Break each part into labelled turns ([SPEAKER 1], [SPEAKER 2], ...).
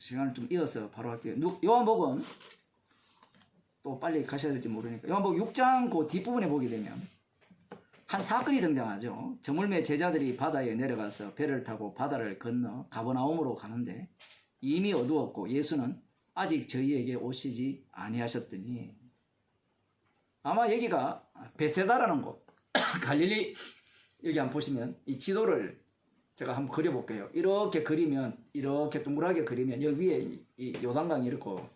[SPEAKER 1] 시간을 좀 이어서 바로 할게요. 요한복음 또 빨리 가셔야 될지 모르니까 요한복음 6장 그 뒷부분에 보게 되면 한 사건이 등장하죠. 저물매 제자들이 바다에 내려가서 배를 타고 바다를 건너 가버나움으로 가는데 이미 어두웠고 예수는 아직 저희에게 오시지 아니하셨더니, 아마 여기가 베세다라는 곳 갈릴리, 여기 한번 보시면 이 지도를 제가 한번 그려볼게요. 이렇게 그리면, 이렇게 동그랗게 그리면 여기 위에 이 요단강이 있고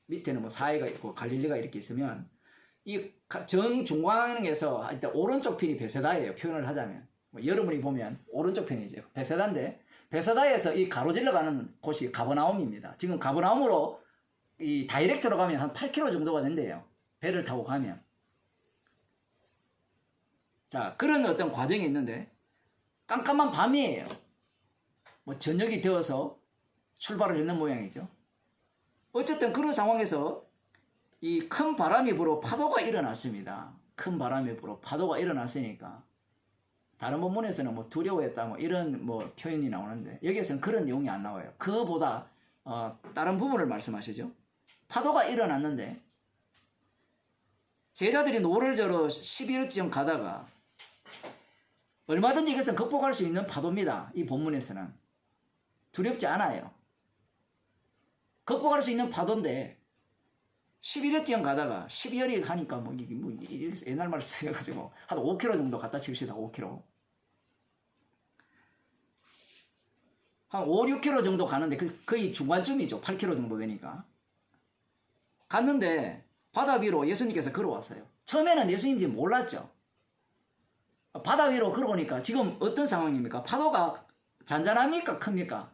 [SPEAKER 1] 밑에는 뭐 사해가 있고 갈릴리가 이렇게 있으면 이 정중앙에서 일단 오른쪽 편이 베세다예요. 표현을 하자면 뭐 여러분이 보면 오른쪽 편이죠. 베세다인데 베세다에서 이 가로질러 가는 곳이 가버나움입니다. 지금 가버나움으로 이 다이렉트로 가면 한 8km 정도가 된대요. 배를 타고 가면. 자, 그런 어떤 과정이 있는데 깜깜한 밤이에요. 뭐 저녁이 되어서 출발을 했는 모양이죠. 어쨌든 그런 상황에서 이 큰 바람이 불어 파도가 일어났습니다. 큰 바람이 불어 파도가 일어났으니까 다른 본문에서는 뭐 두려워했다 뭐 이런 뭐 표현이 나오는데 여기에서는 그런 내용이 안 나와요. 그보다 다른 부분을 말씀하시죠. 파도가 일어났는데 제자들이 노를 저러 11호쯤 가다가 얼마든지 이것은 극복할 수 있는 파도입니다. 이 본문에서는 두렵지 않아요. 극복할 수 있는 파도인데 11회쯤 가다가 12월에 가니까 뭐 옛날 말 써가지고 한 5km 정도 갖다 칩시다. 5km. 한 5, 6km 정도 가는데 거의 중간쯤이죠. 8km 정도 되니까. 갔는데 바다 위로 예수님께서 걸어왔어요. 처음에는 예수님인지 몰랐죠. 바다 위로 걸어오니까 지금 어떤 상황입니까? 파도가 잔잔합니까? 큽니까?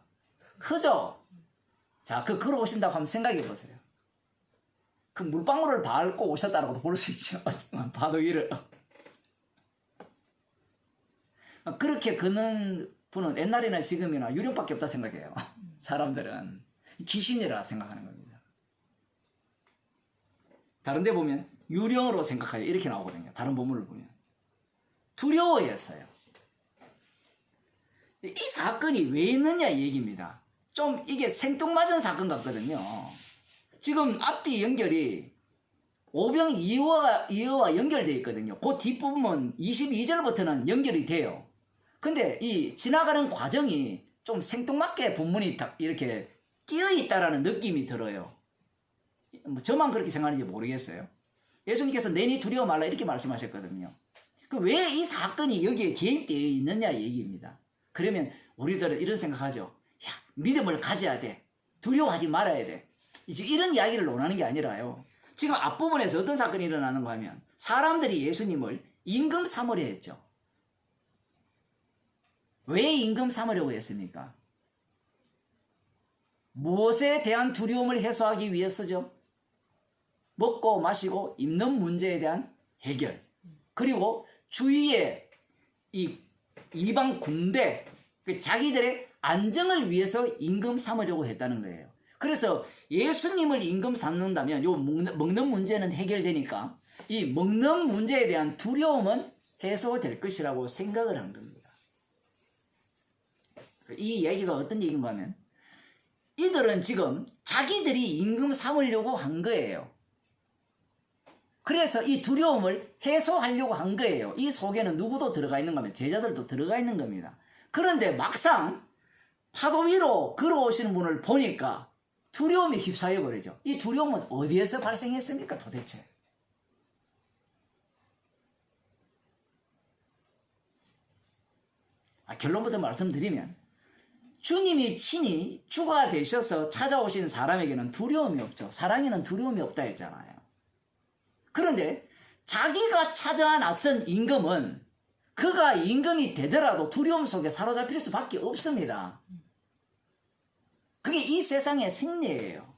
[SPEAKER 1] 크죠? 자, 걸어오신다고 한번 생각해 보세요. 그 물방울을 밟고 오셨다라고도 볼 수 있죠. 파도 위를. 그렇게 걷는 분은 옛날이나 지금이나 유령밖에 없다 생각해요. 사람들은 귀신이라 생각하는 겁니다. 다른 데 보면 유령으로 생각하여 이렇게 나오거든요. 다른 본문을 보면. 두려워했어요. 이 사건이 왜 있느냐 이 얘기입니다. 좀 이게 생뚱맞은 사건 같거든요. 지금 앞뒤 연결이 오병 이어와 연결되어 있거든요. 그 뒷부분 22절부터는 연결이 돼요. 근데 이 지나가는 과정이 좀 생뚱맞게 본문이 이렇게 끼어 있다라는 느낌이 들어요. 뭐 저만 그렇게 생각하는지 모르겠어요. 예수님께서 내니 두려워 말라 이렇게 말씀하셨거든요. 왜 이 사건이 여기에 개입되어 있느냐 얘기입니다. 그러면 우리들은 이런 생각하죠. 야, 믿음을 가져야 돼. 두려워하지 말아야 돼. 이제 이런 이야기를 논하는 게 아니라요. 지금 앞부분에서 어떤 사건이 일어나는가 하면 사람들이 예수님을 임금 삼으려 했죠. 왜 임금 삼으려고 했습니까? 무엇에 대한 두려움을 해소하기 위해서죠. 먹고 마시고 입는 문제에 대한 해결. 그리고 주위의 이 이방 군대, 자기들의 안정을 위해서 임금 삼으려고 했다는 거예요. 그래서 예수님을 임금 삼는다면 요 먹는 문제는 해결되니까 이 먹는 문제에 대한 두려움은 해소될 것이라고 생각을 한 겁니다. 이 얘기가 어떤 얘기인가 하면 이들은 지금 자기들이 임금 삼으려고 한 거예요. 그래서 이 두려움을 해소하려고 한 거예요. 이 속에는 누구도 들어가 있는가 하면 제자들도 들어가 있는 겁니다. 그런데 막상 파도 위로 걸어오시는 분을 보니까 두려움이 휩싸여 버리죠. 이 두려움은 어디에서 발생했습니까 도대체? 결론부터 말씀드리면 주님이 친히 주가 되셔서 찾아오신 사람에게는 두려움이 없죠. 사랑에는 두려움이 없다 했잖아요. 그런데 자기가 찾아 나선 임금은 그가 임금이 되더라도 두려움 속에 사로잡힐 수밖에 없습니다. 그게 이 세상의 생리예요.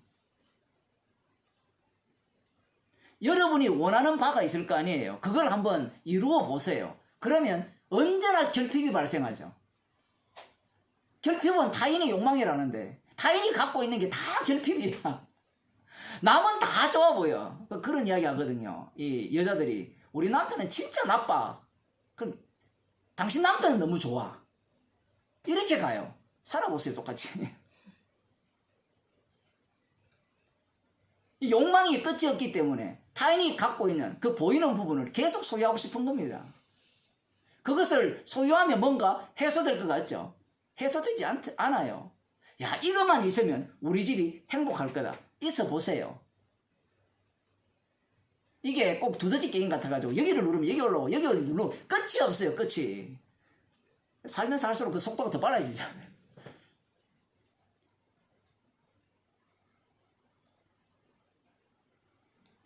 [SPEAKER 1] 여러분이 원하는 바가 있을 거 아니에요. 그걸 한번 이루어 보세요. 그러면 언제나 결핍이 발생하죠. 결핍은 타인의 욕망이라는데 타인이 갖고 있는 게 다 결핍이야. 남은 다 좋아 보여. 그런 이야기 하거든요. 이 여자들이 우리 남편은 진짜 나빠. 그럼 당신 남편은 너무 좋아. 이렇게 가요. 살아보세요 똑같이. 이 욕망이 끝이 없기 때문에 타인이 갖고 있는 그 보이는 부분을 계속 소유하고 싶은 겁니다. 그것을 소유하면 뭔가 해소될 것 같죠? 해소되지 않아요. 야, 이것만 있으면 우리 집이 행복할 거다. 있어 보세요. 이게 꼭 두더지 게임 같아가지고 여기를 누르면 여기 올라오고 여기를 누르면 끝이 없어요. 끝이. 살면 살수록 그 속도가 더 빨라지잖아요.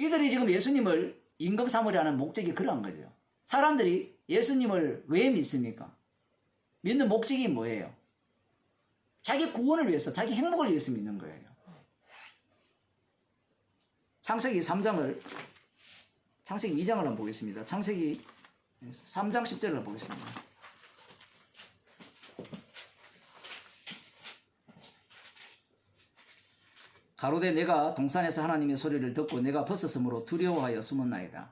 [SPEAKER 1] 이들이 지금 예수님을 임금 삼으려 하는 목적이 그러한 거죠. 사람들이 예수님을 왜 믿습니까? 믿는 목적이 뭐예요? 자기 구원을 위해서, 자기 행복을 위해서 믿는 거예요. 창세기 3장을, 창세기 2장을 한번 보겠습니다. 창세기 3장 10절을 한번 보겠습니다. 가로되 내가 동산에서 하나님의 소리를 듣고 내가 벗었으므로 두려워하여 숨었나이다.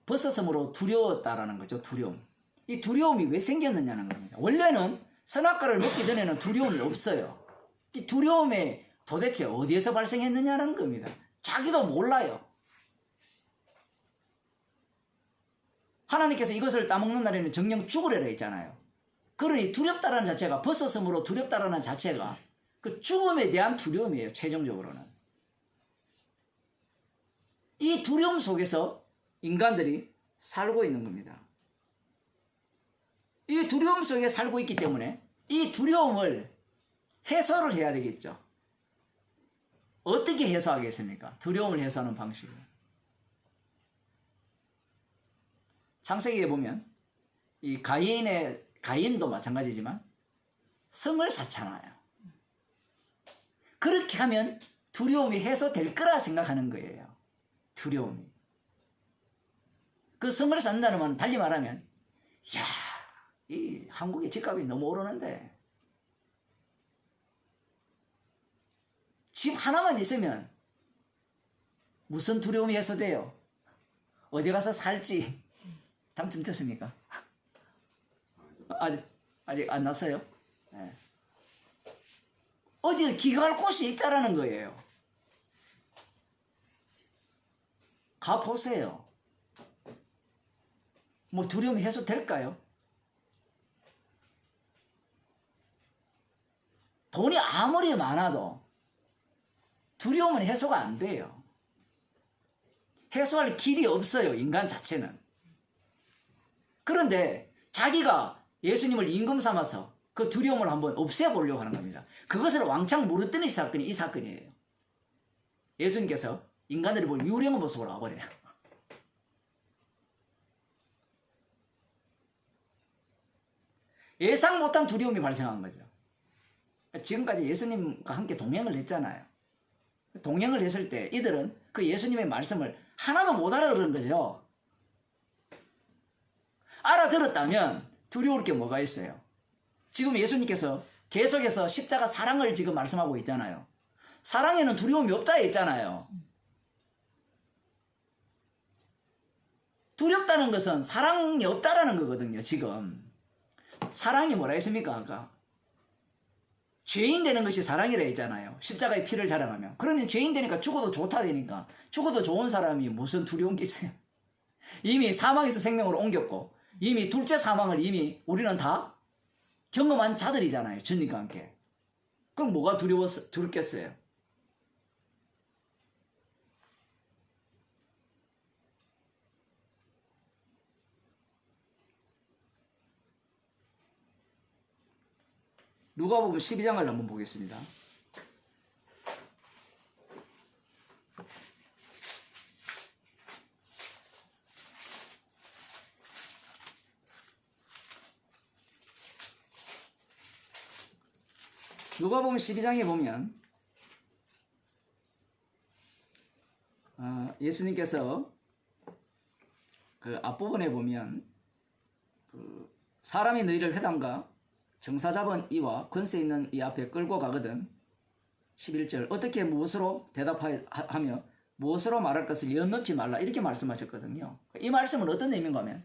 [SPEAKER 1] 벗었으므로 두려웠다라는 거죠. 두려움. 이 두려움이 왜 생겼느냐는 겁니다. 원래는 선악과를 먹기 전에는 두려움이 없어요. 이 두려움이 도대체 어디에서 발생했느냐는 겁니다. 자기도 몰라요. 하나님께서 이것을 따먹는 날에는 정령 죽으리라 했잖아요. 그러니 두렵다라는 자체가, 벗었으므로 두렵다라는 자체가 그 죽음에 대한 두려움이에요. 최종적으로는. 이 두려움 속에서 인간들이 살고 있는 겁니다. 이 두려움 속에 살고 있기 때문에 이 두려움을 해소를 해야 되겠죠. 어떻게 해소하겠습니까? 두려움을 해소하는 방식을. 창세기에 보면 이 가인도 마찬가지지만 성을 쌓잖아요. 그렇게 하면 두려움이 해소될 거라 생각하는 거예요. 두려움이. 그 성을 쌓는다는 건 달리 말하면, 야, 이 한국의 집값이 너무 오르는데 집 하나만 있으면 무슨 두려움이 해소돼요? 어디 가서 살지 당첨됐습니까? 아직 안 났어요? 네. 어디 기갈 곳이 있다라는 거예요. 가보세요. 뭐 두려움이 해소될까요? 돈이 아무리 많아도 두려움은 해소가 안 돼요. 해소할 길이 없어요. 인간 자체는. 그런데 자기가 예수님을 임금 삼아서 그 두려움을 한번 없애보려고 하는 겁니다. 그것을 왕창 물었더니 사건이 이 사건이에요. 예수님께서 인간들이 볼 유령의 모습으로 와버려요. 예상 못한 두려움이 발생한 거죠. 지금까지 예수님과 함께 동행을 했잖아요. 동행을 했을 때 이들은 그 예수님의 말씀을 하나도 못 알아들은 거죠. 알아들었다면 두려울 게 뭐가 있어요? 지금 예수님께서 계속해서 십자가 사랑을 지금 말씀하고 있잖아요. 사랑에는 두려움이 없다 했잖아요. 두렵다는 것은 사랑이 없다라는 거거든요. 지금 사랑이 뭐라 했습니까? 아까 죄인 되는 것이 사랑이라 했잖아요. 십자가의 피를 자랑하면. 그러면 죄인 되니까 죽어도 좋다 되니까 죽어도 좋은 사람이 무슨 두려운 게 있어요? 이미 사망에서 생명으로 옮겼고 이미 둘째 사망을 이미 우리는 다 경험한 자들이잖아요. 주님과 함께. 그럼 뭐가 두렵겠어요? 누가복음 12장을 한번 보겠습니다. 누가복음 12장에 보면 예수님께서 그 앞부분에 보면 그 사람이 너희를 회당과 정사 잡은 이와 권세 있는 이 앞에 끌고 가거든. 11절 어떻게 무엇으로 대답하며 무엇으로 말할 것을 염려치 말라 이렇게 말씀하셨거든요. 이 말씀은 어떤 의미인가 하면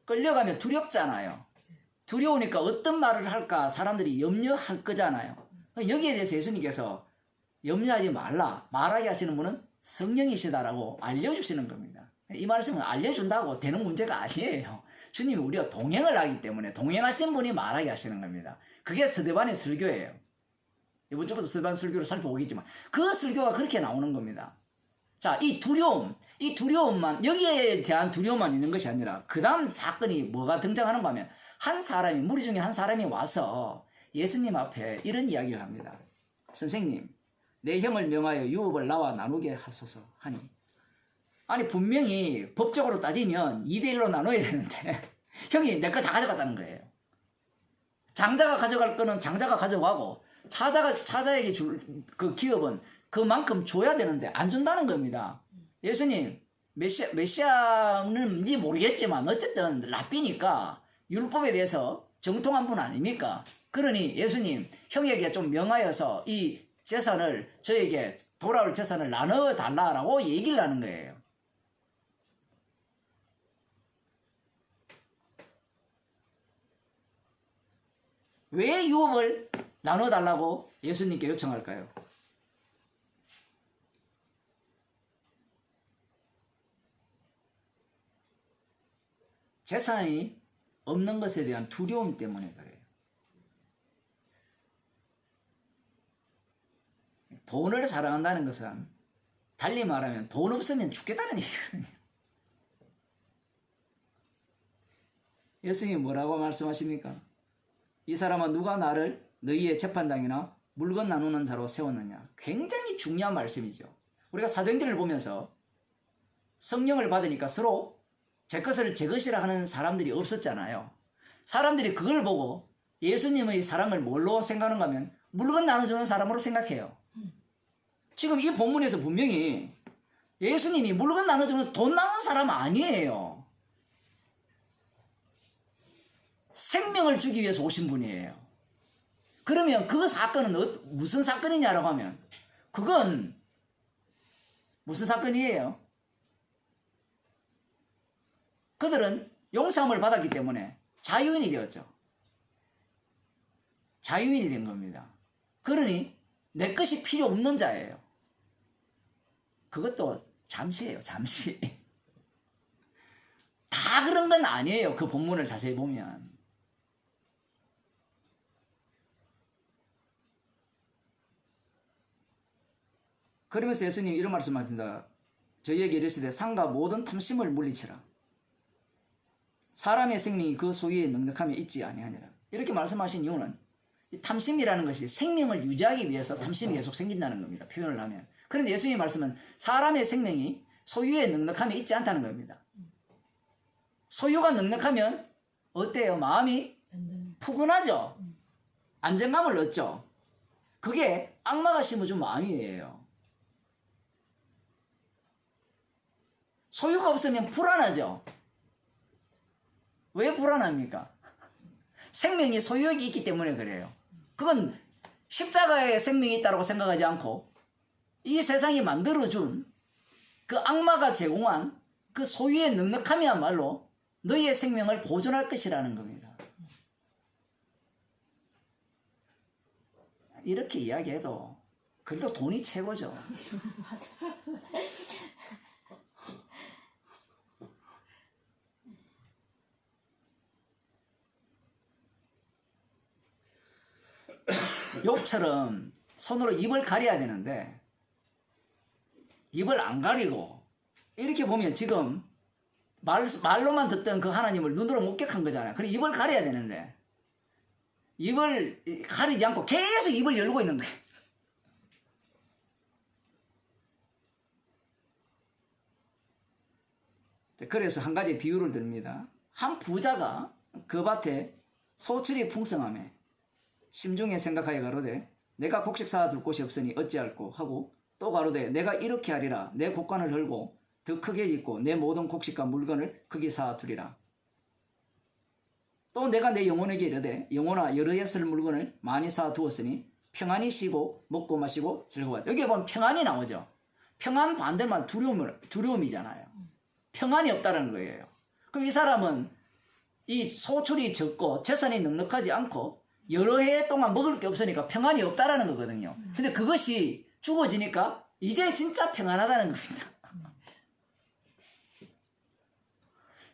[SPEAKER 1] 끌려가면 두렵잖아요. 두려우니까 어떤 말을 할까 사람들이 염려할 거잖아요. 여기에 대해서 예수님께서 염려하지 말라. 말하게 하시는 분은 성령이시다라고 알려주시는 겁니다. 이 말씀은 알려준다고 되는 문제가 아니에요. 주님이 우리가 동행을 하기 때문에 동행하신 분이 말하게 하시는 겁니다. 그게 스데반의 설교예요. 이번 주부터 스데반 설교를 살펴보겠지만 그 설교가 그렇게 나오는 겁니다. 자, 이 두려움만, 여기에 대한 두려움만 있는 것이 아니라 그 다음 사건이 뭐가 등장하는가 하면 한 사람이, 무리 중에 한 사람이 와서 예수님 앞에 이런 이야기를 합니다. 선생님, 내 형을 명하여 유업을 나와 나누게 하소서 하니, 아니 분명히 법적으로 따지면 2대1로 나눠야 되는데 형이 내 거 다 가져갔다는 거예요. 장자가 가져갈 거는 장자가 가져가고 차자에게 줄 그 기업은 그만큼 줘야 되는데 안 준다는 겁니다. 예수님, 메시아는지 모르겠지만 어쨌든 랍비니까 율법에 대해서 정통한 분 아닙니까? 그러니 예수님, 형에게 좀 명하여서 이 재산을, 저에게 돌아올 재산을 나눠달라고 얘기를 하는 거예요. 왜 유업을 나눠달라고 예수님께 요청할까요? 재산이 없는 것에 대한 두려움 때문에 그래요. 돈을 사랑한다는 것은 달리 말하면 돈 없으면 죽겠다는 얘기거든요. 예수님이 뭐라고 말씀하십니까? 이 사람은 누가 나를 너희의 재판장이나 물건 나누는 자로 세웠느냐. 굉장히 중요한 말씀이죠. 우리가 사도행전을 보면서 성령을 받으니까 서로 제 것을 제 것이라 하는 사람들이 없었잖아요. 사람들이 그걸 보고 예수님의 사랑을 뭘로 생각하는가 하면 물건 나눠주는 사람으로 생각해요. 지금 이 본문에서 분명히 예수님이 물건 나눠주는 돈 나누는 사람 아니에요. 생명을 주기 위해서 오신 분이에요. 그러면 그 사건은 무슨 사건이냐라고 하면 그건 무슨 사건이에요? 그들은 용서함을 받았기 때문에 자유인이 되었죠. 자유인이 된 겁니다. 그러니 내 것이 필요 없는 자예요. 그것도 잠시예요. 잠시. 다 그런 건 아니에요. 그 본문을 자세히 보면. 그러면서 예수님이 이런 말씀하십니다. 저희에게 이르시되 상과 모든 탐심을 물리치라. 사람의 생명이 그 소유에 넉넉함이 있지 아니하니라. 이렇게 말씀하신 이유는 이 탐심이라는 것이 생명을 유지하기 위해서 탐심이 계속 생긴다는 겁니다. 표현을 하면. 그런데 예수님의 말씀은 사람의 생명이 소유에 넉넉함이 있지 않다는 겁니다. 소유가 넉넉하면 어때요? 마음이 푸근하죠? 안정감을 얻죠? 그게 악마가 심어준 마음이에요. 소유가 없으면 불안하죠? 왜 불안합니까? 생명이 소유욕이 있기 때문에 그래요. 그건 십자가에 생명이 있다고 생각하지 않고 이 세상이 만들어준 그 악마가 제공한 그 소유의 넉넉함이야말로 너희의 생명을 보존할 것이라는 겁니다. 이렇게 이야기해도 그래도 돈이 최고죠. 욥처럼 손으로 입을 가려야 되는데 입을 안 가리고 이렇게 보면 지금 말로만 듣던 그 하나님을 눈으로 목격한 거잖아요. 그래 입을 가려야 되는데 입을 가리지 않고 계속 입을 열고 있는 거예요. 그래서 한 가지 비유를 듭니다. 한 부자가 그 밭에 소출이 풍성하며 심중에 생각하여 가로되 내가 곡식 쌓아둘 곳이 없으니 어찌할꼬 하고 또 가로되 내가 이렇게 하리라. 내 곡간을 헐고 더 크게 짓고 내 모든 곡식과 물건을 크게 쌓아두리라. 또 내가 내 영혼에게 이르되 영혼아 여러 해 쓸 물건을 많이 쌓아두었으니 평안히 쉬고 먹고 마시고 즐거워하라. 여기에 보면 평안이 나오죠. 평안 반대말 두려움이잖아요. 평안이 없다는 거예요. 그럼 이 사람은 이 소출이 적고 재산이 넉넉하지 않고 여러 해 동안 먹을 게 없으니까 평안이 없다라는 거거든요. 근데 그것이 죽어지니까 이제 진짜 평안하다는 겁니다.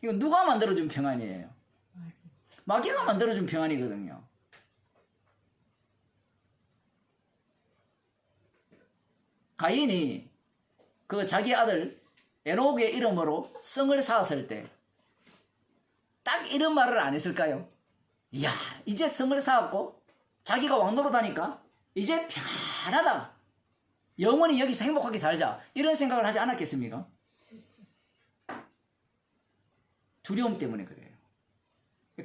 [SPEAKER 1] 이거 누가 만들어준 평안이에요? 마귀가 만들어준 평안이거든요. 가인이 그 자기 아들 에녹의 이름으로 성을 쌓았을 때 딱 이런 말을 안 했을까요? 이야, 이제 성을 쌓았고 자기가 왕노릇하니까 이제 편하다. 영원히 여기서 행복하게 살자. 이런 생각을 하지 않았겠습니까? 두려움 때문에 그래요.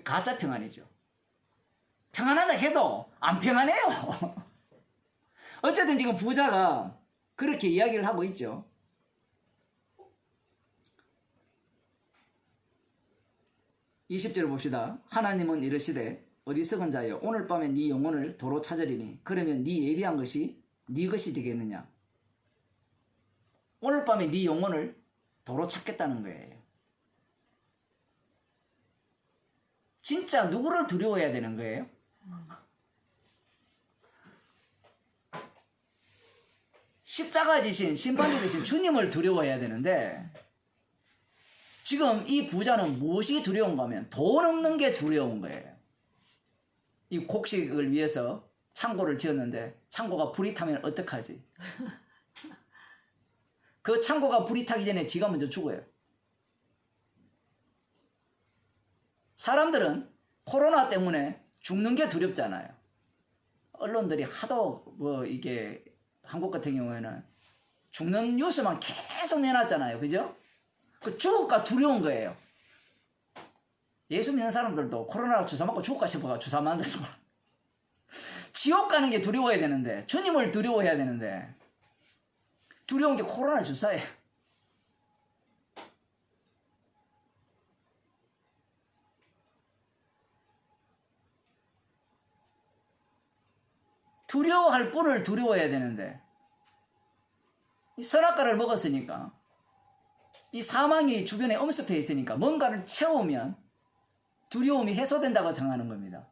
[SPEAKER 1] 가짜 평안이죠. 평안하다 해도 안 평안해요. 어쨌든 지금 부자가 그렇게 이야기를 하고 있죠. 20절 봅시다. 하나님은 이르시되 어리석은 자여 오늘 밤에 네 영혼을 도로 찾으리니 그러면 네 예비한 것이 네 것이 되겠느냐. 오늘 밤에 네 영혼을 도로 찾겠다는 거예요. 진짜 누구를 두려워해야 되는 거예요? 십자가 지신 심판이 되신 주님을 두려워해야 되는데 지금 이 부자는 무엇이 두려운가 하면 돈 없는 게 두려운 거예요. 이 곡식을 위해서 창고를 지었는데 창고가 불이 타면 어떡하지? 그 창고가 불이 타기 전에 지가 먼저 죽어요. 사람들은 코로나 때문에 죽는 게 두렵잖아요. 언론들이 하도 이게 한국 같은 경우에는 죽는 뉴스만 계속 내놨잖아요. 그죠? 그 죽을까 두려운 거예요. 예수 믿는 사람들도 코로나 주사 맞고 죽을까 싶어가 주사 만들고 지옥 가는 게 두려워야 되는데 주님을 두려워해야 되는데 두려운 게 코로나 주사예요. 두려워할 분을 두려워해야 되는데 이 선악과를 먹었으니까 이 사망이 주변에 엄습해 있으니까 뭔가를 채우면 두려움이 해소된다고 정하는 겁니다.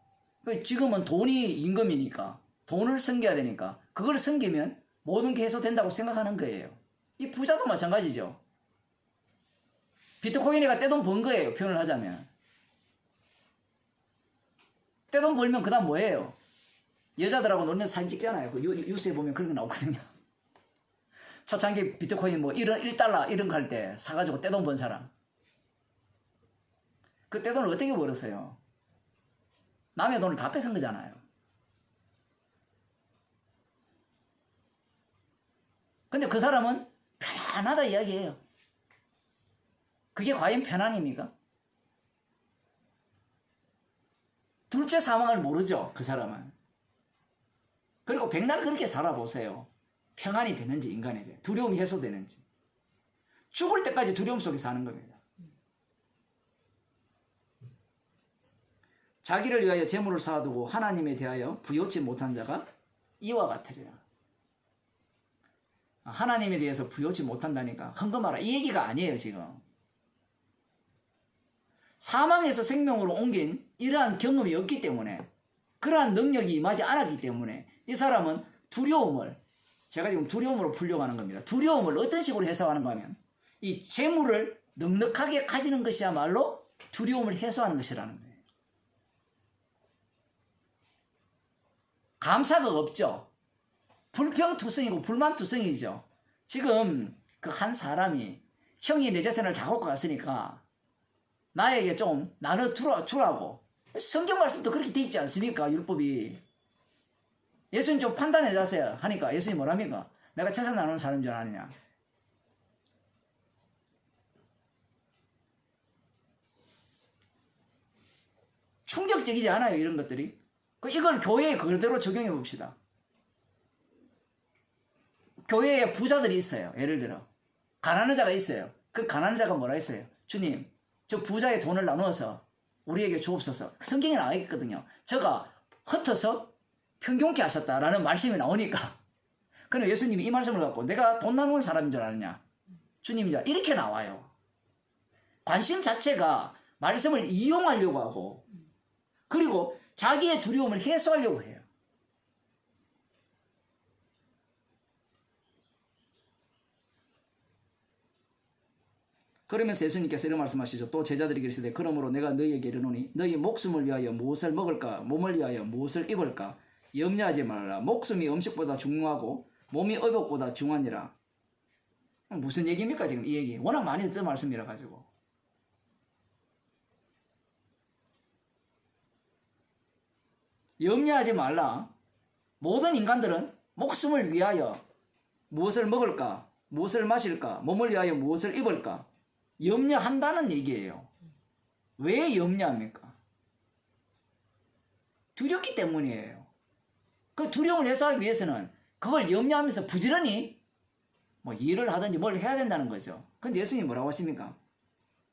[SPEAKER 1] 지금은 돈이 임금이니까 돈을 섬겨야 되니까 그걸 섬기면 모든 게 해소된다고 생각하는 거예요. 이 부자도 마찬가지죠. 비트코인이가 떼돈 번 거예요. 표현을 하자면. 떼돈 벌면 그 다음 뭐예요? 여자들하고 놀면서 사진 찍잖아요. 그 뉴스에 보면 그런 거 나오거든요. 초창기 비트코인 뭐 1달러 이런 거 할 때 사가지고 떼돈 번 사람. 그 떼돈을 어떻게 벌었어요? 남의 돈을 다 뺏은 거잖아요. 근데 그 사람은 편안하다 이야기해요. 그게 과연 편안입니까? 둘째 사망을 모르죠. 그 사람은. 그리고 백날 그렇게 살아보세요. 평안이 되는지 인간에게 두려움이 해소되는지. 죽을 때까지 두려움 속에 사는 겁니다. 자기를 위하여 재물을 쌓아두고 하나님에 대하여 부요치 못한 자가 이와 같으리라. 하나님에 대해서 부요치 못한다니까 헌금하라 이 얘기가 아니에요. 지금 사망에서 생명으로 옮긴 이러한 경험이 없기 때문에 그러한 능력이 임하지 않았기 때문에 이 사람은 두려움을 제가 지금 두려움으로 풀려고 하는 겁니다. 두려움을 어떤 식으로 해소하는가 하면 이 재물을 넉넉하게 가지는 것이야말로 두려움을 해소하는 것이라는 거예요. 감사가 없죠. 불평투성이고 불만투성이죠. 지금 그 한 사람이 형이 내 재산을 다 갖고 갔으니까 나에게 좀 나눠주라고. 성경 말씀도 그렇게 돼 있지 않습니까? 율법이. 예수님 좀 판단해 자세요 하니까 예수님 뭐랍니까? 내가 재산 나누는 사람인 줄 아느냐. 충격적이지 않아요? 이런 것들이. 이걸 교회에 그대로 적용해 봅시다. 교회에 부자들이 있어요. 예를 들어 가난한 자가 있어요. 그 가난한 자가 뭐라 했어요? 주님, 저 부자의 돈을 나누어서 우리에게 주옵소서. 성경에 나와 있거든요. 저가 흩어서 평경케 하셨다라는 말씀이 나오니까 그럼 예수님이 이 말씀을 갖고 내가 돈 나누는 사람인 줄 아느냐? 주님이자 이렇게 나와요. 관심 자체가 말씀을 이용하려고 하고 그리고 자기의 두려움을 해소하려고 해요. 그러면서 예수님께서 이런 말씀하시죠. 또 제자들에게 이르시되 그러므로 내가 너희에게 이르노니 너희 목숨을 위하여 무엇을 먹을까 몸을 위하여 무엇을 입을까 염려하지 말라. 목숨이 음식보다 중요하고 몸이 의복보다 중하니라. 무슨 얘기입니까 지금 이 얘기. 워낙 많이 듣던 말씀이라 가지고. 염려하지 말라. 모든 인간들은 목숨을 위하여 무엇을 먹을까 무엇을 마실까 몸을 위하여 무엇을 입을까 염려한다는 얘기예요. 왜 염려합니까? 두렵기 때문이에요. 그 두려움을 해소하기 위해서는 그걸 염려하면서 부지런히 뭐 일을 하든지 뭘 해야 된다는 거죠. 근데 예수님이 뭐라고 하십니까?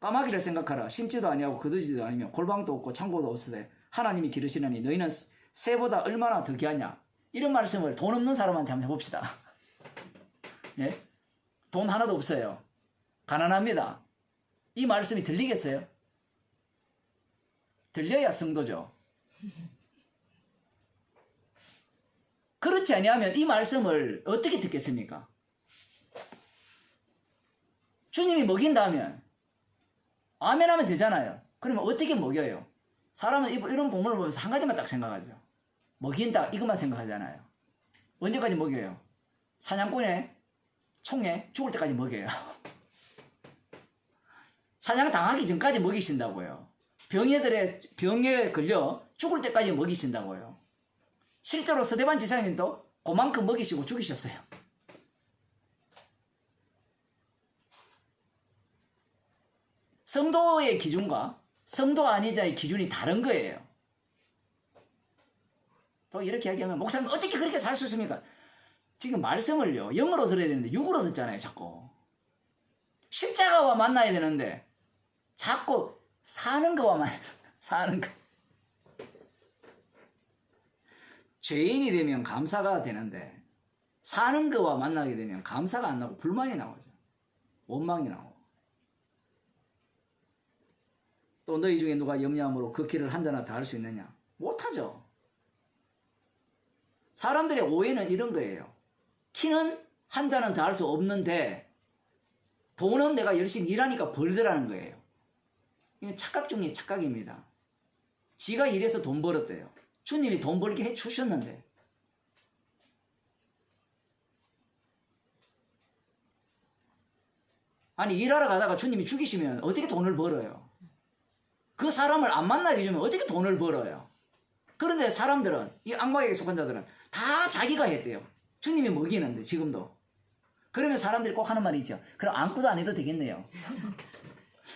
[SPEAKER 1] 까마귀를 생각하라. 심지도 아니하고 거두지도 아니며 골방도 없고 창고도 없으되 하나님이 기르시느니 너희는 새보다 얼마나 더 귀하냐. 이런 말씀을 돈 없는 사람한테 한번 해봅시다. 예? 돈 하나도 없어요. 가난합니다. 이 말씀이 들리겠어요? 들려야 성도죠. 그렇지 아니하면 이 말씀을 어떻게 듣겠습니까? 주님이 먹인다면 아멘 하면 되잖아요. 그러면 어떻게 먹여요? 사람은 이런 본문을 보면서 한 가지만 딱 생각하죠. 먹인다 이것만 생각하잖아요. 언제까지 먹여요? 사냥꾼의 총에 죽을 때까지 먹여요. 사냥 당하기 전까지 먹이신다고요. 병에 걸려 죽을 때까지 먹이신다고요. 실제로 서대반 지사님도 그만큼 먹이시고 죽이셨어요. 성도의 기준과 성도 아닌 자의 기준이 다른 거예요. 또 이렇게 얘기하면 목사님 어떻게 그렇게 살 수 있습니까? 지금 말씀을요 영어로 들어야 되는데 육으로 듣잖아요. 자꾸 십자가와 만나야 되는데 자꾸 사는 거와 사는 거. 죄인이 되면 감사가 되는데 사는 거와 만나게 되면 감사가 안 나고 불만이 나오죠. 원망이 나오고. 또 너희 중에 누가 염려함으로 그 길을 한 잔이나 다 할 수 있느냐? 못하죠. 사람들의 오해는 이런 거예요. 키는 한 잔은 다 할 수 없는데 돈은 내가 열심히 일하니까 벌더라는 거예요. 이건 착각 중에 착각입니다. 지가 일해서 돈 벌었대요. 주님이 돈 벌게 해주셨는데. 아니 일하러 가다가 주님이 죽이시면 어떻게 돈을 벌어요? 그 사람을 안 만나게 해주면 어떻게 돈을 벌어요? 그런데 사람들은 이 악마에게 속한 자들은 다 자기가 했대요. 주님이 먹이는데 지금도. 그러면 사람들이 꼭 하는 말이 있죠. 그럼 아무것도 안 해도 되겠네요.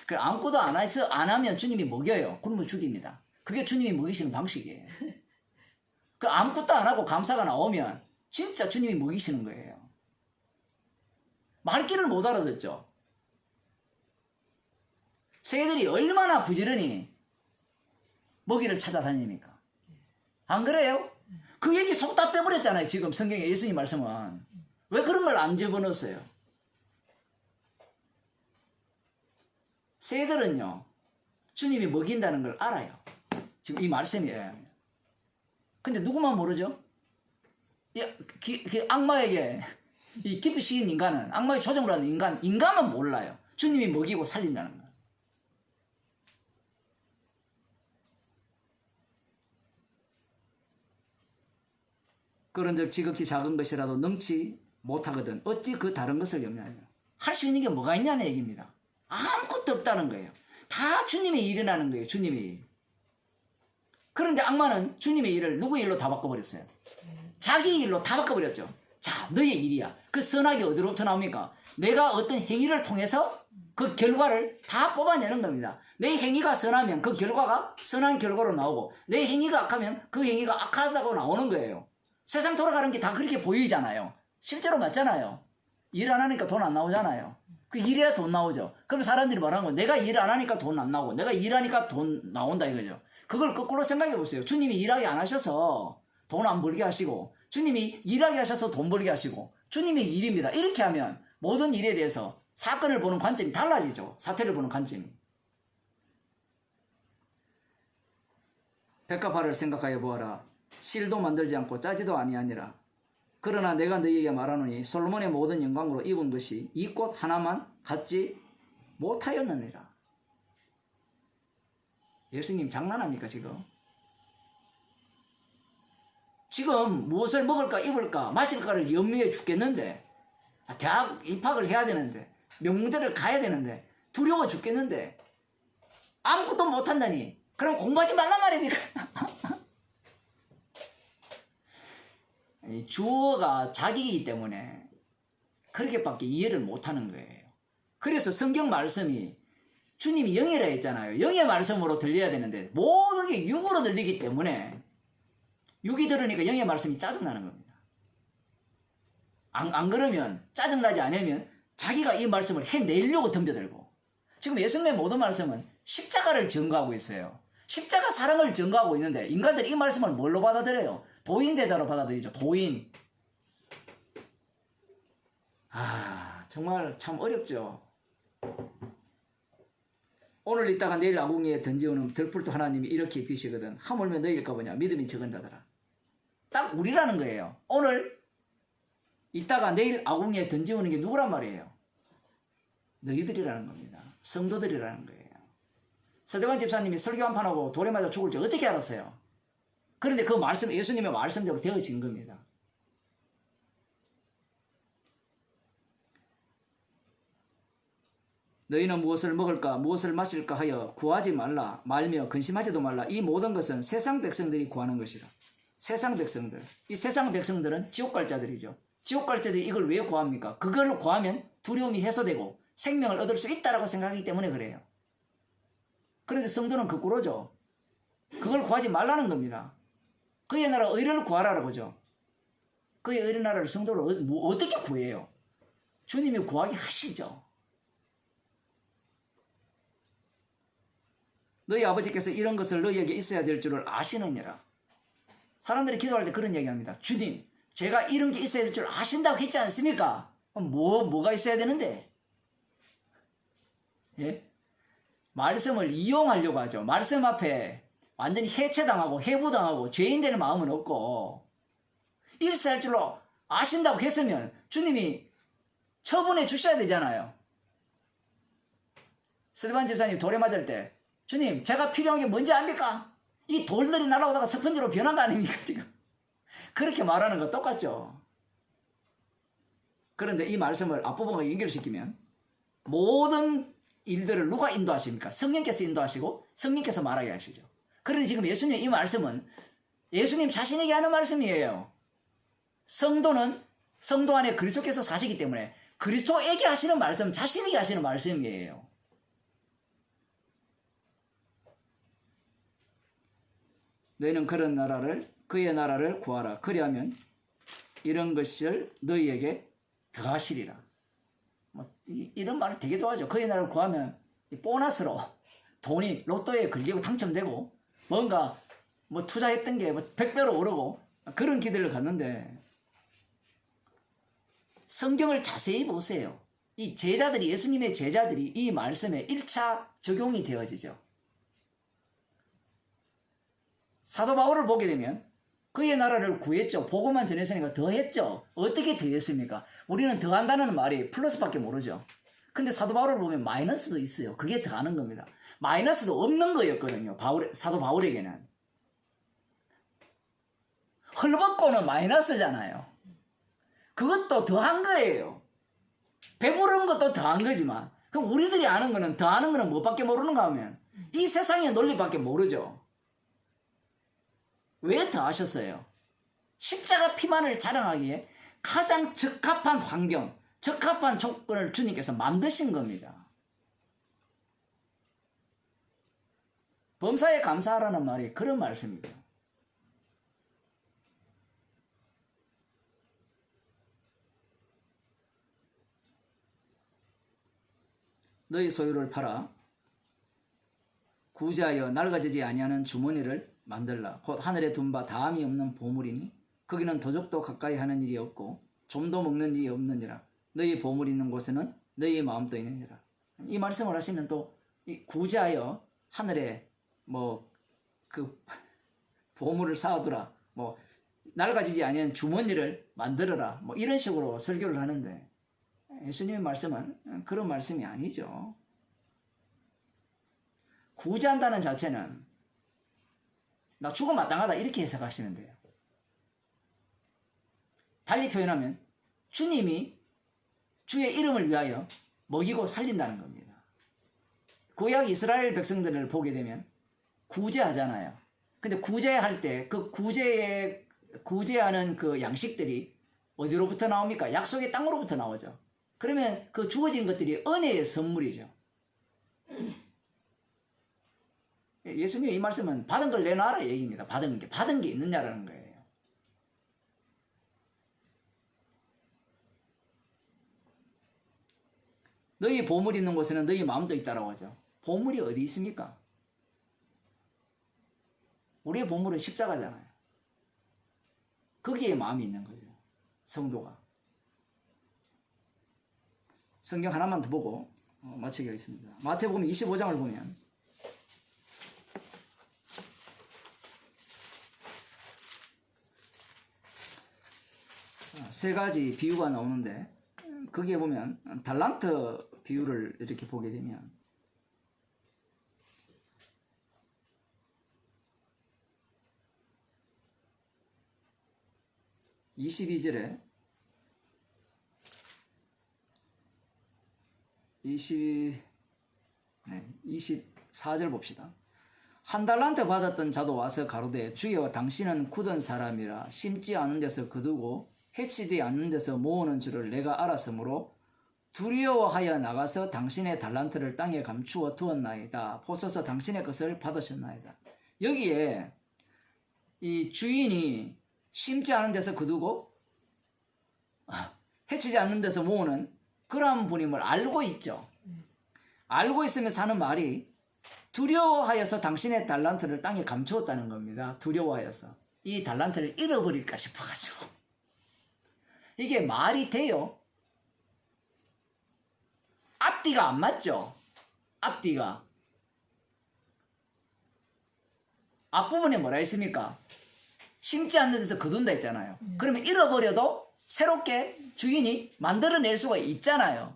[SPEAKER 1] 그럼 아무것도 안 하면 주님이 먹여요. 그러면 죽입니다. 그게 주님이 먹이시는 방식이에요. 그 아무것도 안 하고 감사가 나오면 진짜 주님이 먹이시는 거예요. 말귀를 못 알아듣죠. 새들이 얼마나 부지런히 먹이를 찾아다닙니까? 안 그래요? 그 얘기 속 다 빼버렸잖아요. 지금 성경에 예수님 말씀은. 왜 그런 걸 안 집어넣었어요? 새들은요 주님이 먹인다는 걸 알아요. 지금 이 말씀이에요. 근데 누구만 모르죠? 악마에게 이 깊이 식인 인간은, 악마의 조정을 하는 인간만 몰라요. 주님이 먹이고 살린다는 거. 그런즉 지극히 작은 것이라도 능치 못하거든 어찌 그 다른 것을 염려하냐. 할 수 있는 게 뭐가 있냐는 얘기입니다. 아무것도 없다는 거예요. 다 주님의 일이 나는 거예요. 주님의 일. 그런데 악마는 주님의 일을 누구의 일로 다 바꿔버렸어요? 자기 일로 다 바꿔버렸죠. 자, 너의 일이야. 그 선악이 어디로부터 나옵니까? 내가 어떤 행위를 통해서 그 결과를 다 뽑아내는 겁니다. 내 행위가 선하면 그 결과가 선한 결과로 나오고, 내 행위가 악하면 그 행위가 악하다고 나오는 거예요. 세상 돌아가는 게 다 그렇게 보이잖아요. 실제로 맞잖아요. 일 안 하니까 돈 안 나오잖아요. 그 일해야 돈 나오죠. 그럼 사람들이 뭐라는 거예요? 내가 일 안 하니까 돈 안 나오고, 내가 일하니까 돈 나온다 이거죠. 그걸 거꾸로 생각해 보세요. 주님이 일하게 안 하셔서 돈 안 벌게 하시고, 주님이 일하게 하셔서 돈 벌게 하시고, 주님의 일입니다. 이렇게 하면 모든 일에 대해서 사건을 보는 관점이 달라지죠. 사태를 보는 관점이. 백합화를 생각하여 보아라. 실도 만들지 않고 짜지도 아니하니라. 그러나 내가 너희에게 말하노니 솔로몬의 모든 영광으로 입은 것이 이 꽃 하나만 같지 못하였느니라. 예수님 장난합니까 지금? 지금 무엇을 먹을까 입을까 마실까를 염려해 죽겠는데, 대학 입학을 해야 되는데, 명문대를 가야 되는데, 두려워 죽겠는데 아무것도 못한다니 그럼 공부하지 말란 말입니까? 주어가 자기이기 때문에 그렇게밖에 이해를 못하는 거예요. 그래서 성경 말씀이 주님이 영이라 했잖아요. 영의 말씀으로 들려야 되는데 모든 게 육으로 들리기 때문에 육이 들으니까 영의 말씀이 짜증나는 겁니다. 안 그러면 짜증나지 않으면 자기가 이 말씀을 해내려고 덤벼들고, 지금 예수님의 모든 말씀은 십자가를 증거하고 있어요. 십자가 사랑을 증거하고 있는데 인간들이 이 말씀을 뭘로 받아들여요? 도인대자로 받아들이죠. 도인. 정말 참 어렵죠. 오늘 있다가 내일 아궁이에 던지오는 들풀도 하나님이 이렇게 비시거든. 하물며 너희일까 보냐 믿음이 적은다더라. 딱 우리라는 거예요. 오늘 있다가 내일 아궁이에 던지오는 게 누구란 말이에요? 너희들이라는 겁니다. 성도들이라는 거예요. 서대관 집사님이 설교 한 판 하고 돌에 맞아 죽을 줄 어떻게 알았어요? 그런데 그 말씀, 예수님의 말씀대로 되어진 겁니다. 너희는 무엇을 먹을까 무엇을 마실까 하여 구하지 말라 말며 근심하지도 말라. 이 모든 것은 세상 백성들이 구하는 것이라. 세상 백성들. 이 세상 백성들은 지옥 갈 자들이죠. 지옥 갈 자들이 이걸 왜 구합니까? 그걸로 구하면 두려움이 해소되고 생명을 얻을 수 있다라고 생각하기 때문에 그래요. 그런데 성도는 거꾸로죠. 그걸 구하지 말라는 겁니다. 그의 나라 의를 구하라는 거죠. 그의 의의 나라를 성도를 어떻게 구해요? 주님이 구하게 하시죠. 너희 아버지께서 이런 것을 너희에게 있어야 될 줄을 아시느니라. 사람들이 기도할 때 그런 얘기합니다. 주님, 제가 이런 게 있어야 될 줄 아신다고 했지 않습니까? 뭐가 있어야 되는데? 예? 말씀을 이용하려고 하죠. 말씀 앞에 완전히 해체당하고 해부당하고 죄인 되는 마음은 없고, 있어야 할 줄로 아신다고 했으면 주님이 처분해 주셔야 되잖아요. 스데반 집사님 돌에 맞을 때 주님 제가 필요한 게 뭔지 압니까? 이 돌들이 날아오다가 스펀지로 변한 거 아닙니까 지금? 그렇게 말하는 거 똑같죠. 그런데 이 말씀을 앞부분과 연결시키면 모든 일들을 누가 인도하십니까? 성령께서 인도하시고 성령께서 말하게 하시죠. 그러니 지금 예수님의 이 말씀은 예수님 자신에게 하는 말씀이에요. 성도는 성도 안에 그리스도께서 사시기 때문에 그리스도에게 하시는 말씀, 자신에게 하시는 말씀이에요. 너희는 그런 나라를, 그의 나라를 구하라. 그리하면 이런 것을 너희에게 더하시리라. 이런 말을 되게 좋아하죠. 그의 나라를 구하면 보너스로 돈이 로또에 걸리고 당첨되고 뭔가 투자했던 게 100배로 오르고 그런 기대를 갖는데, 성경을 자세히 보세요. 이 제자들이, 예수님의 제자들이 이 말씀에 1차 적용이 되어지죠. 사도 바울을 보게 되면 그의 나라를 구했죠. 복음만 전했으니까 더했죠. 어떻게 더했습니까? 우리는 더한다는 말이 플러스밖에 모르죠. 근데 사도 바울을 보면 마이너스도 있어요. 그게 더하는 겁니다. 마이너스도 없는 거였거든요. 사도 바울에게는. 헐벗고는 마이너스잖아요. 그것도 더한 거예요. 배부른 것도 더한 거지만, 그럼 우리들이 아는 거는, 더하는 거는 뭐밖에 모르는가 하면 이 세상의 논리밖에 모르죠. 왜 더하셨어요? 십자가 피만을 자랑하기에 가장 적합한 환경, 적합한 조건을 주님께서 만드신 겁니다. 범사에 감사하라는 말이 그런 말씀입니다. 너희 소유를 팔아 구제하여 낡아지지 아니하는 주머니를 만들라. 곧 하늘에 둔 바 다함이 없는 보물이니 거기는 도적도 가까이 하는 일이 없고 좀도 먹는 일이 없느니라. 너희 보물이 있는 곳에는 너희 마음도 있느니라. 이 말씀을 하시면 또 구제하여 하늘에 그 보물을 쌓아두라, 낡아지지 아니한 주머니를 만들어라, 이런 식으로 설교를 하는데, 예수님의 말씀은 그런 말씀이 아니죠. 구제한다는 자체는 나 죽어 마땅하다 이렇게 해석하시면 돼요. 달리 표현하면 주님이 주의 이름을 위하여 먹이고 살린다는 겁니다. 구약 이스라엘 백성들을 보게 되면 구제하잖아요. 근데 구제할 때 그 구제하는 그 양식들이 어디로부터 나옵니까? 약속의 땅으로부터 나오죠. 그러면 그 주어진 것들이 은혜의 선물이죠. 예수님의 이 말씀은 받은 걸 내놔라 얘기입니다. 받은 게 있느냐라는 거예요. 너희 보물이 있는 곳에는 너희 마음도 있다라고 하죠. 보물이 어디 있습니까? 우리의 보물은 십자가잖아요. 거기에 마음이 있는 거죠. 성도가. 성경 하나만 더 보고 마치게 하겠습니다. 마태복음 25장을 보면 세 가지 비유가 나오는데 거기에 보면 달란트 비유를 이렇게 보게 되면 22절에 24절 봅시다. 한 달란트 받았던 자도 와서 가로되 주여 당신은 굳은 사람이라 심지 않은 데서 거두고 해치지 않는 데서 모으는 줄을 내가 알았으므로 두려워하여 나가서 당신의 달란트를 땅에 감추어 두었나이다. 보소서 당신의 것을 받으셨나이다. 여기에 이 주인이 심지 않은 데서 거두고 해치지 않는 데서 모으는 그런 분임을 알고 있죠. 알고 있으면서 하는 말이 두려워하여서 당신의 달란트를 땅에 감추었다는 겁니다. 두려워하여서 이 달란트를 잃어버릴까 싶어가지고. 이게 말이 돼요? 앞뒤가 안 맞죠? 앞뒤가. 앞부분에 뭐라 했습니까? 심지 않는 데서 거둔다 했잖아요. 그러면 잃어버려도 새롭게 주인이 만들어낼 수가 있잖아요.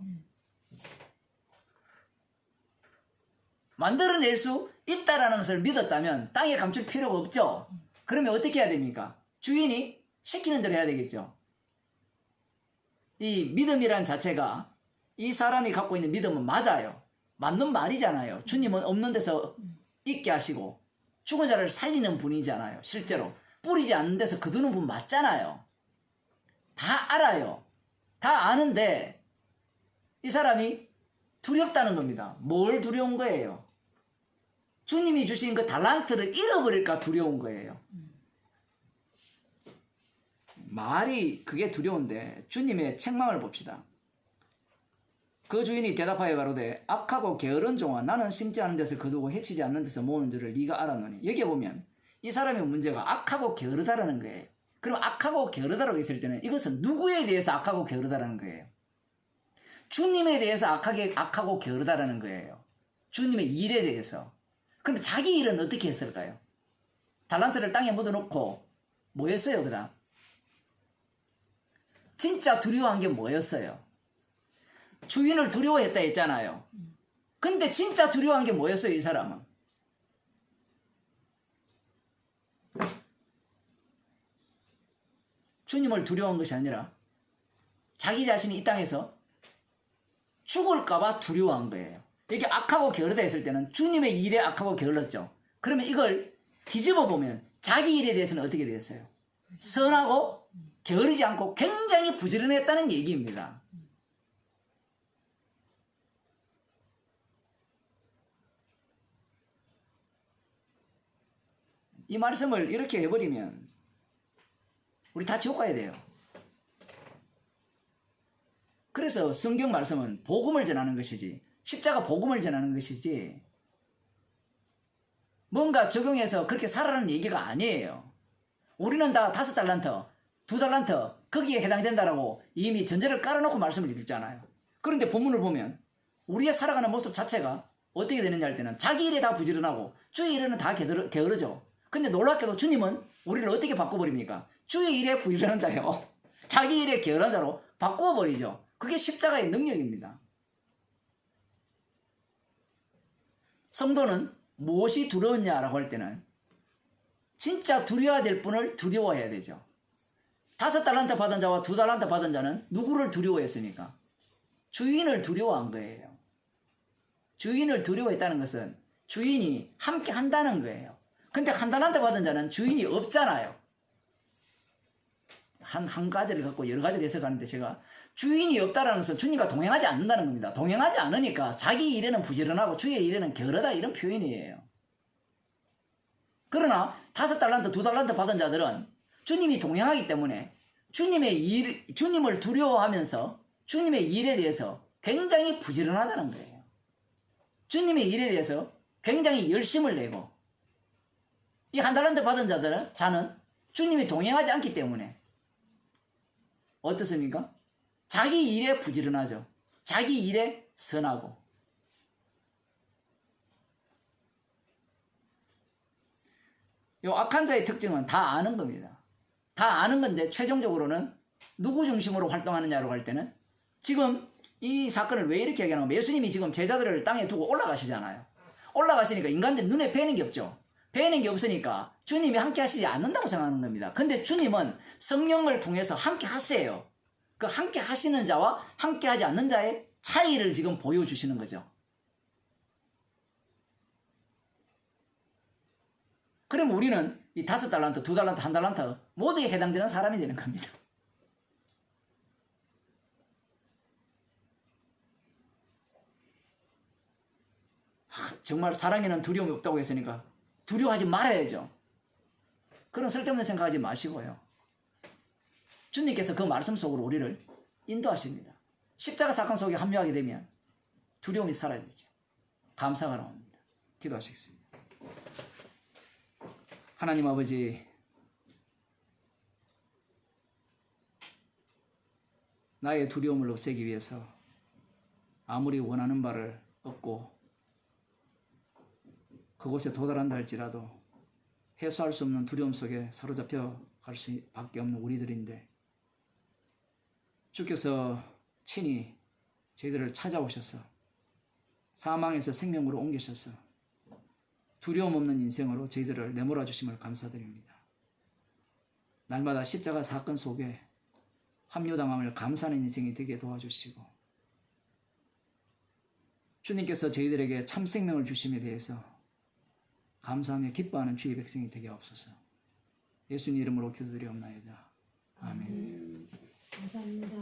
[SPEAKER 1] 만들어낼 수 있다라는 것을 믿었다면 땅에 감출 필요가 없죠. 그러면 어떻게 해야 됩니까? 주인이 시키는 대로 해야 되겠죠. 이 믿음이란 자체가 이 사람이 갖고 있는 믿음은 맞아요. 맞는 말이잖아요. 주님은 없는 데서 있게 하시고 죽은 자를 살리는 분이잖아요. 실제로 뿌리지 않는 데서 거두는 분 맞잖아요. 다 알아요. 다 아는데 이 사람이 두렵다는 겁니다. 뭘 두려운 거예요? 주님이 주신 그 달란트를 잃어버릴까 두려운 거예요. 말이 그게 두려운데 주님의 책망을 봅시다. 그 주인이 대답하여 가로되 악하고 게으른 종아 나는 심지 않은 데서 거두고 해치지 않는 데서 모으는 줄을 네가 알았노니. 여기에 보면 이 사람의 문제가 악하고 게으르다라는 거예요. 그럼 악하고 게으르다라고 했을 때는 이것은 누구에 대해서 악하고 게으르다라는 거예요? 주님에 대해서 악하고 게으르다라는 거예요. 주님의 일에 대해서. 그럼 자기 일은 어떻게 했을까요? 달란트를 땅에 묻어놓고 뭐 했어요? 그다음 진짜 두려워한 게 뭐였어요? 주인을 두려워했다 했잖아요. 근데 진짜 두려워한 게 뭐였어요? 이 사람은 주님을 두려워한 것이 아니라 자기 자신이 이 땅에서 죽을까봐 두려워한 거예요. 이게 악하고 게으르다 했을 때는 주님의 일에 악하고 게을렀죠. 그러면 이걸 뒤집어 보면 자기 일에 대해서는 어떻게 되었어요? 선하고 게으르지 않고 굉장히 부지런했다는 얘기입니다. 이 말씀을 이렇게 해버리면 우리 다 지옥 가야 돼요. 그래서 성경 말씀은 복음을 전하는 것이지 십자가 복음을 전하는 것이지 뭔가 적용해서 그렇게 살아라는 얘기가 아니에요. 우리는 다 5달란트, 2달란트 거기에 해당된다라고 이미 전제를 깔아놓고 말씀을 읽잖아요. 그런데 본문을 보면 우리의 살아가는 모습 자체가 어떻게 되느냐 할 때는 자기 일에 다 부지런하고 주의 일에는 다 게으르죠. 근데 놀랍게도 주님은 우리를 어떻게 바꿔버립니까? 주의 일에 부지런한 자요. 자기 일에 게으른 자로 바꿔버리죠. 그게 십자가의 능력입니다. 성도는 무엇이 두려웠냐라고 할 때는 진짜 두려워야 될 분을 두려워해야 되죠. 5달란트 받은 자와 2달란트 받은 자는 누구를 두려워했습니까? 주인을 두려워한 거예요. 주인을 두려워했다는 것은 주인이 함께 한다는 거예요. 근데 1달란트 받은 자는 주인이 없잖아요. 한 가지를 갖고 여러 가지를 해석하는데 제가 주인이 없다는 것은 주님과 동행하지 않는다는 겁니다. 동행하지 않으니까 자기 일에는 부지런하고 주의 일에는 게으르다 이런 표현이에요. 그러나 5달란트, 2달란트 받은 자들은 주님이 동행하기 때문에 주님을 두려워하면서 주님의 일에 대해서 굉장히 부지런하다는 거예요. 주님의 일에 대해서 굉장히 열심을 내고 이 1달란트 받은 자는 주님이 동행하지 않기 때문에 어떻습니까? 자기 일에 부지런하죠. 자기 일에 선하고. 요 악한 자의 특징은 다 아는 겁니다. 다 아는 건데 최종적으로는 누구 중심으로 활동하느냐로 할 때는 지금 이 사건을 왜 이렇게 얘기하냐면 예수님이 지금 제자들을 땅에 두고 올라가시잖아요. 올라가시니까 인간들 눈에 뵈는 게 없죠. 뵈는 게 없으니까 주님이 함께 하시지 않는다고 생각하는 겁니다. 근데 주님은 성령을 통해서 함께 하세요. 그 함께 하시는 자와 함께 하지 않는 자의 차이를 지금 보여주시는 거죠. 그럼 우리는 이 5달란트, 2달란트, 1달란트 모두에 해당되는 사람이 되는 겁니다. 정말 사랑에는 두려움이 없다고 했으니까 두려워하지 말아야죠. 그런 쓸데없는 생각하지 마시고요. 주님께서 그 말씀 속으로 우리를 인도하십니다. 십자가 사건 속에 합류하게 되면 두려움이 사라지죠. 감사가 나옵니다. 기도하시겠습니다. 하나님 아버지, 나의 두려움을 없애기 위해서 아무리 원하는 바를 얻고 그곳에 도달한다 할지라도 해소할 수 없는 두려움 속에 사로잡혀 갈 수밖에 없는 우리들인데 주께서 친히 저희들을 찾아오셔서 사망에서 생명으로 옮기셔서 두려움 없는 인생으로 저희들을 내몰아 주심을 감사드립니다. 날마다 십자가 사건 속에 합류당함을 감사하는 인생이 되게 도와주시고 주님께서 저희들에게 참 생명을 주심에 대해서 감사하며 기뻐하는 주의 백성이 되게 없어서 예수님 이름으로 기도드리옵나이다. 아멘.
[SPEAKER 2] 감사합니다.